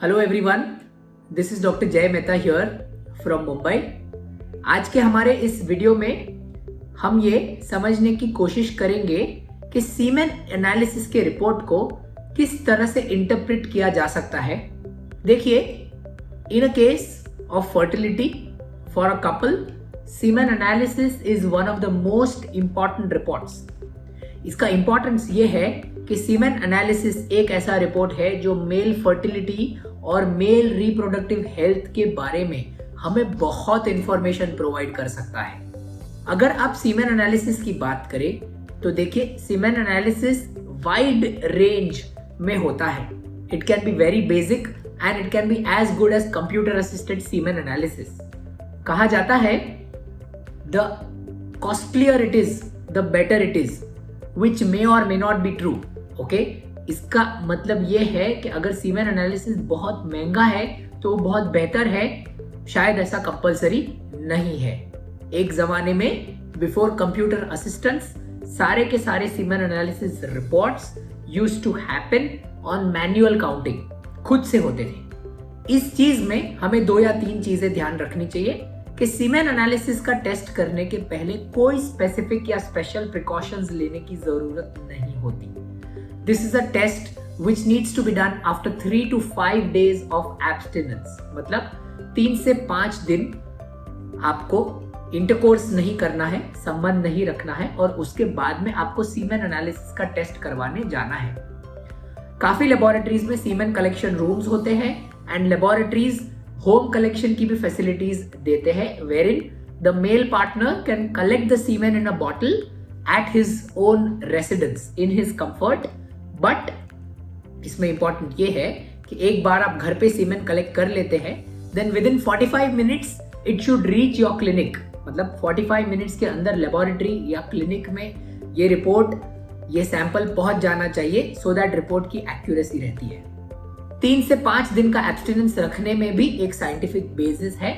Hello everyone, this is doctor जय Mehta here from Mumbai. आज के हमारे इस वीडियो में हम ये समझने की कोशिश करेंगे कि सीमेन एनालिसिस के रिपोर्ट को किस तरह से इंटरप्रेट किया जा सकता है। देखिए, in a case of fertility for a couple, semen analysis is one of the most important reports. इसका इंपॉर्टेंस ये है कि सीमेन एनालिसिस एक ऐसा रिपोर्ट है जो मेल फर्टिलिटी और मेल रिप्रोडक्टिव हेल्थ के बारे में हमें बहुत इंफॉर्मेशन प्रोवाइड कर सकता है। अगर आप सीमेन एनालिसिस की बात करें तो देखिए, सीमेन एनालिसिस वाइड रेंज में होता है। It can be very basic and it can be as good as computer assisted semen analysis. कहा जाता है the costlier it is the better it is, which may or may not be true. Okay? इसका मतलब ये है कि अगर semen analysis बहुत महंगा है तो वो बहुत बेहतर है, शायद ऐसा कंपलसरी नहीं है। एक जमाने में बिफोर कंप्यूटर असिस्टेंस सारे के सारे semen analysis reports used to happen on manual counting, खुद से होते थे। इस चीज में हमें 2 या 3 चीजें ध्यान रखनी चाहिए कि सीमेन एनालिसिस का टेस्ट करने के पहले कोई स्पेसिफिक या स्पेशल प्रिकॉशंस लेने की जरूरत नहीं होती। This is a test which needs to be done after 3 to 5 days of abstinence. मतलब 3 से 5 दिन आपको इंटरकोर्स नहीं करना है, संबंध नहीं रखना है, और उसके बाद में आपको सीमेन एनालिसिस का टेस्ट करवाने जाना है। काफी लेबोरेटरीज में सीमेन कलेक्शन रूम्स होते हैं एंड लेबोरेटरीज होम कलेक्शन की भी फैसिलिटीज देते हैं, wherein the male partner can collect the semen in a bottle at his own residence in his comfort. But इसमें इंपॉर्टेंट ये है कि एक बार आप घर पे सीमेन कलेक्ट कर लेते हैं, then within 45 minutes it should reach your clinic. मतलब 45 मिनट्स के अंदर लेबोरेटरी या क्लिनिक में ये रिपोर्ट, ये सैंपल पहुंच जाना चाहिए, सो दैट रिपोर्ट की एक्यूरेसी रहती है। 3 से 5 दिन का एब्स्टिनेंस रखने में भी एक साइंटिफिक बेसिस है।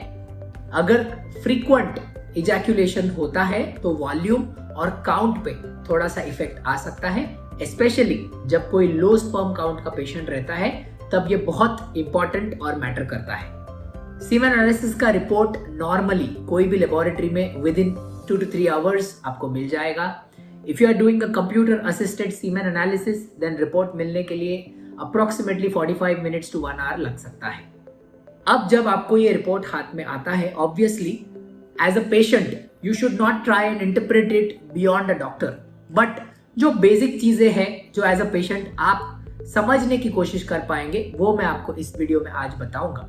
अगर फ्रीक्वेंट इजैक्यूलेशन होता है तो वॉल्यूम और काउंट पे थोड़ा सा इफेक्ट आ सकता है, स्पेशली जब कोई लो स्पर्म काउंट का पेशेंट रहता है, तब ये बहुत इंपॉर्टेंट और मैटर करता है। सीमेन एनालिसिस का रिपोर्ट नॉर्मली कोई भी लेबोरेटरी में विद इन 2 to 3 hours आपको मिल जाएगा। If you are doing a computer assisted semen analysis, then report मिलने के लिए अप्रोक्सीमेटली 45 मिनट्स to 1 hour लग सकता है। अब जब आपको ये रिपोर्ट हाथ में आता है, obviously as a patient you should not try and interpret it beyond a doctor, but जो बेसिक चीजें हैं जो एज अ पेशेंट आप समझने की कोशिश कर पाएंगे, वो मैं आपको इस वीडियो में आज बताऊंगा।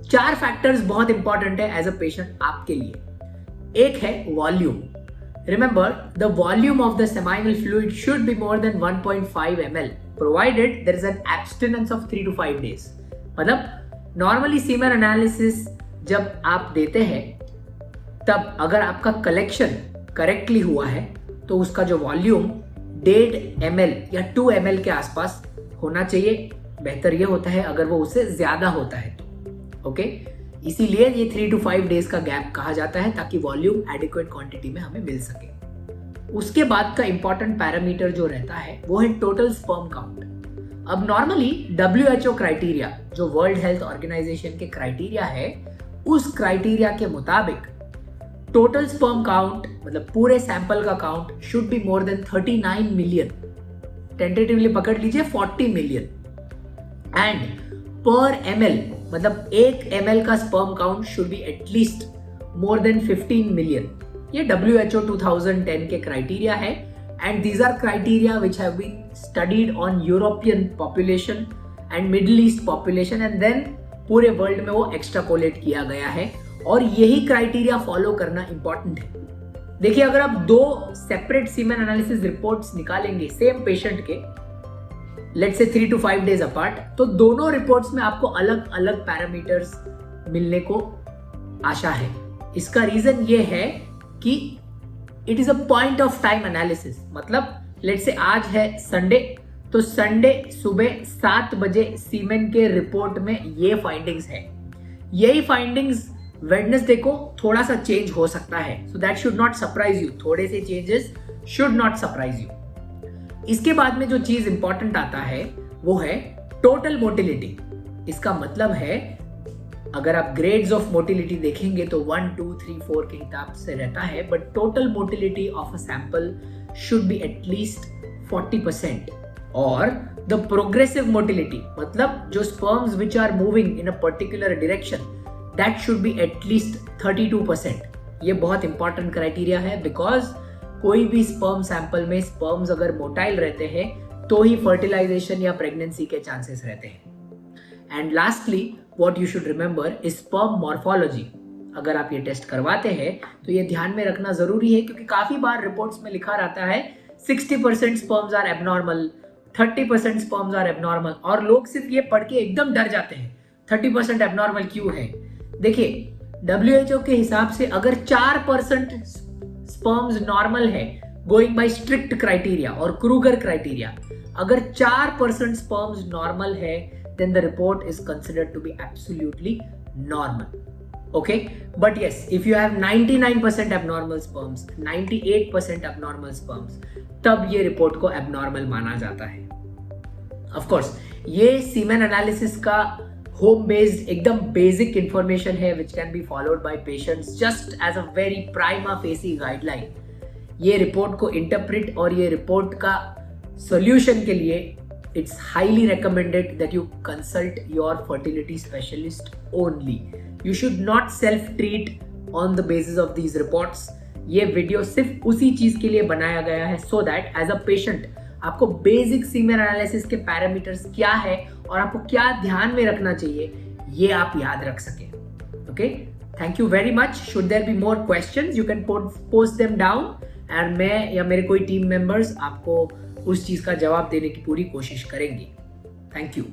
चार फैक्टर्स बहुत इंपॉर्टेंट है एज अ पेशेंट आपके लिए। एक है volume. Remember, the volume of the seminal fluid should be more than 1.5 ml, provided there is an abstinence of 3 to 5 days. मतलब नॉर्मली सीमेन एनालिसिस जब आप देते हैं, तब अगर आपका कलेक्शन करेक्टली हुआ है तो उसका जो वॉल्यूम 1.5 ml या 2 ml के आसपास होना चाहिए। बेहतर ये होता है अगर वो उससे ज्यादा होता है तो। ओके, इसीलिए ये 3 to 5 days का गैप कहा जाता है, ताकि वॉल्यूम एडिक्वेट क्वांटिटी में हमें मिल सके। उसके बाद का इंपॉर्टेंट पैरामीटर जो रहता है वो है टोटल स्पर्म काउंट। अब नॉर्मली WHO क्राइटेरिया, जो वर्ल्ड हेल्थ ऑर्गेनाइजेशन के क्राइटेरिया है, उस क्राइटेरिया के मुताबिक टोटल स्पर्म काउंट, मतलब पूरे सैंपल का count, should be more than 39 million. Tentatively पकड़ लीजिए 40 मिलियन। एंड पर ml, मतलब 1 ml का sperm count should be at least more than 15 million. ये WHO 2010 के क्राइटेरिया है, and these are criteria which have been studied on European population and middle east population, and then पूरे world में वो extrapolate किया गया है, और यही क्राइटेरिया फॉलो करना इंपॉर्टेंट है। देखिए, अगर आप 2 सेपरेट सीमेन एनालिसिस रिपोर्ट्स निकालेंगे सेम पेशेंट के, let's say 3 to 5 days apart, तो दोनों रिपोर्ट्स में आपको अलग अलग पैरामीटर्स मिलने को आशा है। इसका रीजन ये है कि it is a point of time analysis. मतलब लेट्स से आज है संडे, तो संडे सुबह 7 बजे सीमेन के रिपोर्ट में ये फाइंडिंग्स है। यही फाइंडिंग्स वेडनेसडे को थोड़ा सा चेंज हो सकता है, so that should not surprise you. थोड़े से changes should not surprise you. इसके बाद में जो चीज इंपॉर्टेंट आता है वो है टोटल मोटिलिटी। इसका मतलब है अगर आप ग्रेड्स ऑफ मोटिलिटी देखेंगे तो 1, 2, 3, 4 के हिसाब से रहता है, but total motility of a sample should be at least 40%। और द प्रोग्रेसिव मोटिलिटी मतलब जो sperms which are moving in a particular direction, that should be at least 32%। ये बहुत इंपॉर्टेंट क्राइटेरिया है, बिकॉज कोई भी स्पर्म सैंपल में स्पर्म्स अगर मोटाइल रहते हैं तो ही फर्टिलाइजेशन या प्रेगनेंसी के चांसेस रहते हैं। And lastly what you should remember is sperm morphology. अगर आप ये टेस्ट करवाते हैं तो ये ध्यान में रखना जरूरी है, क्योंकि काफी बार रिपोर्ट्स में लिखा रहता है 60% sperms are abnormal, 30% sperms are abnormal, और लोग सिर्फ ये पढ़ के एकदम डर जाते हैं 30% एबनॉर्मल क्यों है। देखिए WHO के हिसाब से अगर 4% स्पर्म्स नॉर्मल है, गोइंग बाय स्ट्रिक्ट क्राइटेरिया और क्रूगर क्राइटेरिया, अगर 4% स्पर्म्स नॉर्मल है, then the report is considered to be absolutely normal. Okay, but yes, if you have 99% abnormal sperms, 98% abnormal sperms, तब ये रिपोर्ट को abnormal माना जाता है। Of course, ये semen analysis का home based एकदम basic information है which can be followed by patients just as a very prima facie guideline। ये रिपोर्ट को interpret और ये रिपोर्ट का solution के लिए it's highly recommended that you consult your fertility specialist only. You should not self-treat on the basis of these reports. ये video सिर्फ उसी चीज के लिए बनाया गया है so that as a patient आपको बेसिक सीमेन एनालिसिस के पैरामीटर्स क्या है और आपको क्या ध्यान में रखना चाहिए ये आप याद रख सके। Okay, thank you very much. Should there be more questions you can post them down and मैं या मेरे कोई टीम मेंबर्स आपको उस चीज का जवाब देने की पूरी कोशिश करेंगे। Thank you.